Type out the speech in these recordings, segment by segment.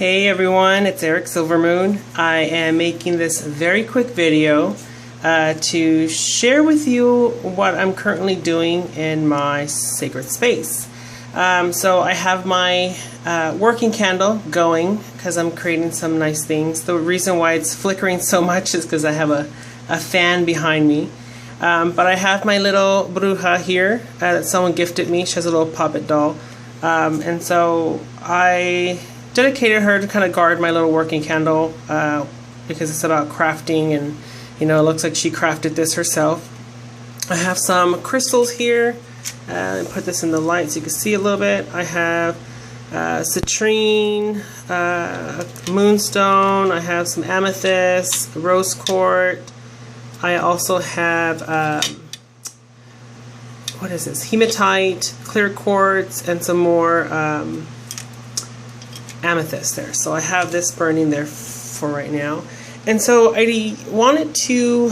Hey everyone, it's Eric Silvermoon. I am making this very quick video to share with you what I'm currently doing in my sacred space. So I have my working candle going because I'm creating some nice things. The reason why it's flickering so much is because I have a fan behind me. But I have my little bruja here that someone gifted me. She has a little puppet doll. And so I dedicated her to kind of guard my little working candle because it's about crafting, and you know, it looks like she crafted this herself. I have some crystals here. Put this in the light so you can see a little bit. I have citrine, moonstone. I have some amethyst, rose quartz. I also have what is this? Hematite, clear quartz, and some more amethyst there. So I have this burning there for right now. And so I wanted to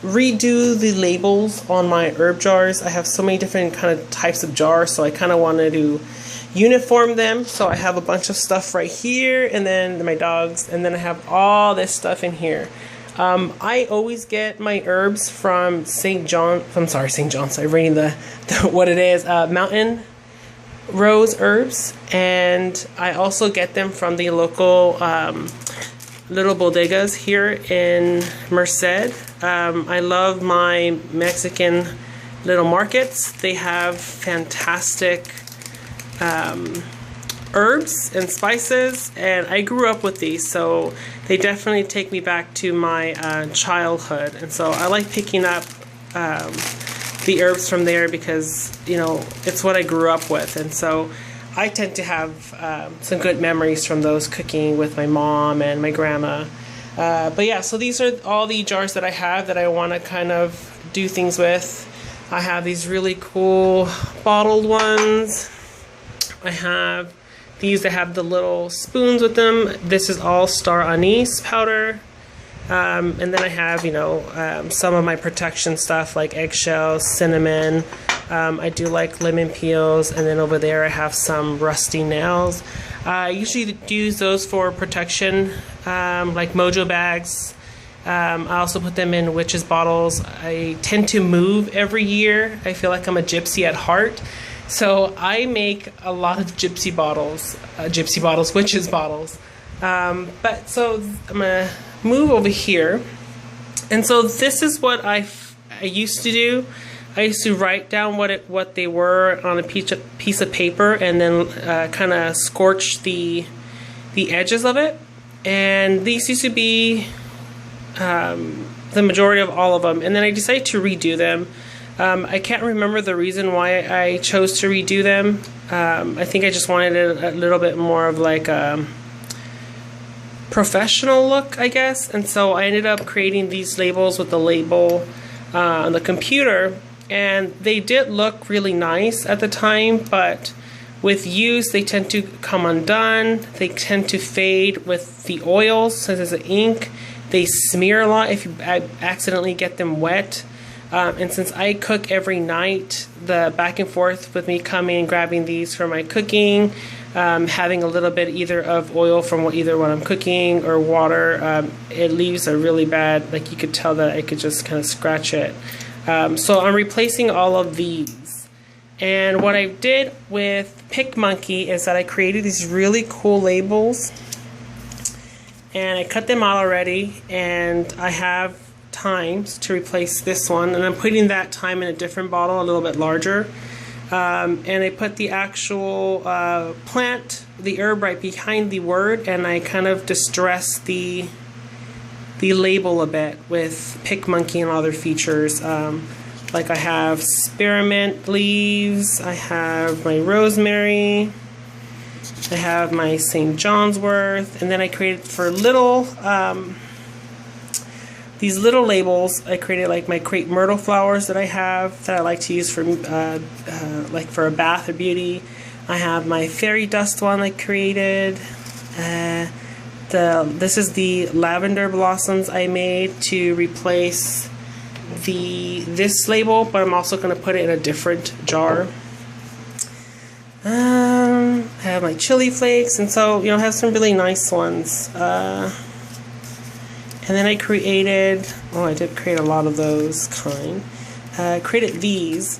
redo the labels on my herb jars. I have so many different kind of types of jars, so I kind of wanted to uniform them. So I have a bunch of stuff right here, and then my dogs, and then I have all this stuff in here. I always get my herbs from St. John's. I'm reading the what it is. Mountain Rose herbs, and I also get them from the local little bodegas here in Merced. I love my Mexican little markets. They have fantastic herbs and spices, and I grew up with these, so they definitely take me back to my childhood. And so I like picking up the herbs from there because, you know, it's what I grew up with. And so I tend to have some good memories from those, cooking with my mom and my grandma. But yeah, so these are all the jars that I have that I want to kind of do things with. I have these really cool bottled ones. I have these that have the little spoons with them. This is all star anise powder. And then I have, you know, some of my protection stuff like eggshells, cinnamon. I do like lemon peels, and then over there I have some rusty nails. I usually use those for protection, like mojo bags. I also put them in witches bottles. I tend to move every year. I feel like I'm a gypsy at heart. So I make a lot of witches bottles. But so I'm gonna move over here, and so this is what I used to do. I used to write down what they were on a piece of paper, and then kind of scorch the edges of it. And these used to be the majority of all of them. And then I decided to redo them. I can't remember the reason why I chose to redo them. I think I just wanted a little bit more of like a professional look, I guess. And so I ended up creating these labels with the label on the computer, and they did look really nice at the time, but with use they tend to come undone. They tend to fade with the oils, since it's an ink. They smear a lot if you accidentally get them wet. And since I cook every night, the back and forth with me coming and grabbing these for my cooking, having a little bit either of oil from either what I'm cooking or water, it leaves a really bad, like you could tell that I could just kind of scratch it. So I'm replacing all of these. And what I did with PicMonkey is that I created these really cool labels, and I cut them out already, and I have times to replace this one, and I'm putting that time in a different bottle, a little bit larger. And I put the actual plant, the herb, right behind the word, and I kind of distress the label a bit with PicMonkey and other features. Like I have spearmint leaves, I have my rosemary, I have my St. John's wort, and then I created for little these little labels. I created like my crepe myrtle flowers that I have that I like to use for like for a bath or beauty. I have my fairy dust one I created. This is the lavender blossoms I made to replace this label, but I'm also going to put it in a different jar. I I have my chili flakes, and so, you know, I have some really nice ones. And then I created, I did create a lot of those kind. Created these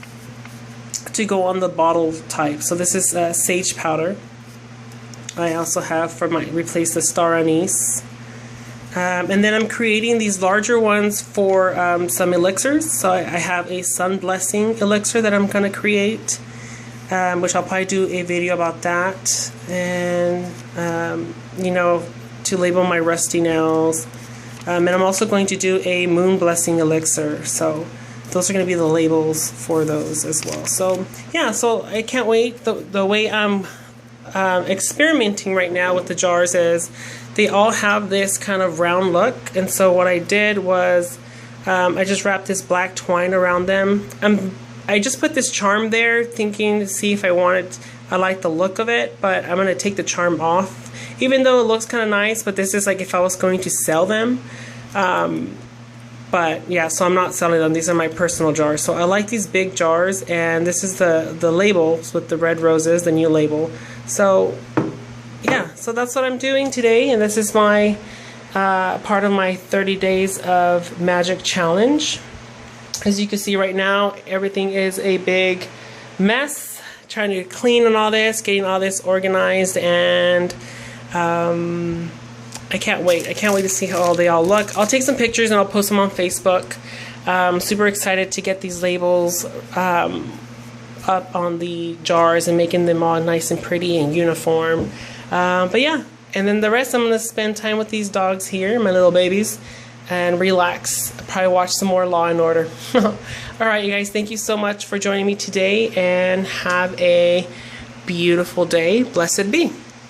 to go on the bottle type. So this is sage powder. I also have for my replace the star anise. And then I'm creating these larger ones for some elixirs. So I have a sun blessing elixir that I'm going to create, which I'll probably do a video about that. And, you know, to label my rusty nails. And I'm also going to do a moon blessing elixir. So those are going to be the labels for those as well. So yeah, so I can't wait. The way I'm experimenting right now with the jars is they all have this kind of round look, and so what I did was I just wrapped this black twine around them. I just put this charm there thinking to see if I like the look of it, but I'm going to take the charm off, even though it looks kind of nice. But this is like if I was going to sell them. But yeah, so I'm not selling them. These are my personal jars. So I like these big jars, and this is the labels with the red roses, the new label. So yeah, so that's what I'm doing today, and this is my part of my 30 days of Magick challenge. As you can see right now, everything is a big mess. Trying to clean on all this, getting all this organized, and I can't wait. I can't wait to see how they all look. I'll take some pictures and I'll post them on Facebook. Super excited to get these labels up on the jars and making them all nice and pretty and uniform. But yeah, and then the rest I'm going to spend time with these dogs here, my little babies, and relax. Probably watch some more Law and Order. Alright, you guys, thank you so much for joining me today, and have a beautiful day. Blessed be.